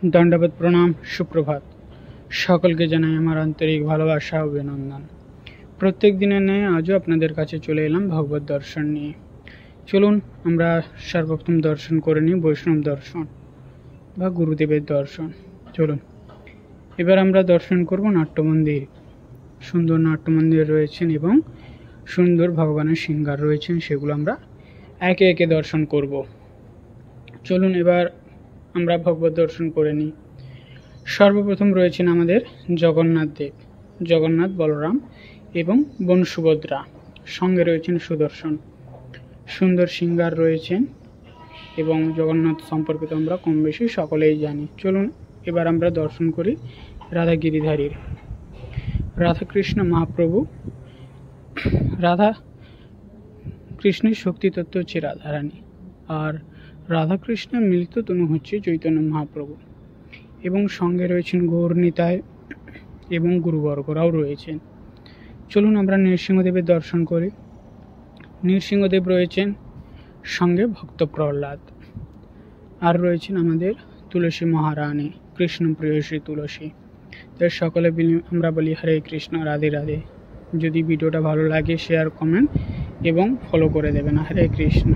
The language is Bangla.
दंडवत प्रणाम सुप्रभात सकलके জানাই আমার আন্তরিক ভালোবাসা ও অভিনন্দন। প্রত্যেক দিনের ন্যায় আজও আপনাদের কাছে চলে এলাম ভগবত দর্শন নিয়ে। চলুন আমরা সর্বপ্রথম দর্শন করে নিই বৈষ্ণব দর্শন বা গুরুদেবের দর্শন। চলুন এবার আমরা দর্শন করব নাট্যমন্দির। সুন্দর নাট্যমন্দির রয়েছেন এবং সুন্দর ভগবানের সিংহার রয়েছেন, সেগুলো আমরা একে একে দর্শন করব। চলুন এবার আমরা ভগবত দর্শন করে নিই। সর্বপ্রথম রয়েছেন আমাদের জগন্নাথ দেব, জগন্নাথ, বলরাম এবং বোন সুভদ্রা, সঙ্গে রয়েছেন সুদর্শন। সুন্দর সিংহার রয়েছেন এবং জগন্নাথ সম্পর্কে তো আমরা কম বেশি সকলেই জানি। চলুন এবার আমরা দর্শন করি রাধা গিরিধারীর। রাধাকৃষ্ণ মহাপ্রভু, রাধা কৃষ্ণের শক্তিতত্ত্ব হচ্ছে রাধারানী, আর রাধাকৃষ্ণের মিলিত তনু হচ্ছে চৈতন্য মহাপ্রভু, এবং সঙ্গে রয়েছেন গৌরনিতাই এবং গুরুবর্গরাও রয়েছেন। চলুন আমরা নৃসিংহদেবের দর্শন করি। নৃসিংহদেব রয়েছেন, সঙ্গে ভক্ত প্রহ্লাদ, আর রয়েছেন আমাদের তুলসী মহারানী, কৃষ্ণপ্রিয় শ্রী তুলসী। তাই সকলে আমরা বলি হরে কৃষ্ণ, রাধে রাধে। যদি ভিডিওটা ভালো লাগে শেয়ার, কমেন্ট এবং ফলো করে দেবেন। হরে কৃষ্ণ।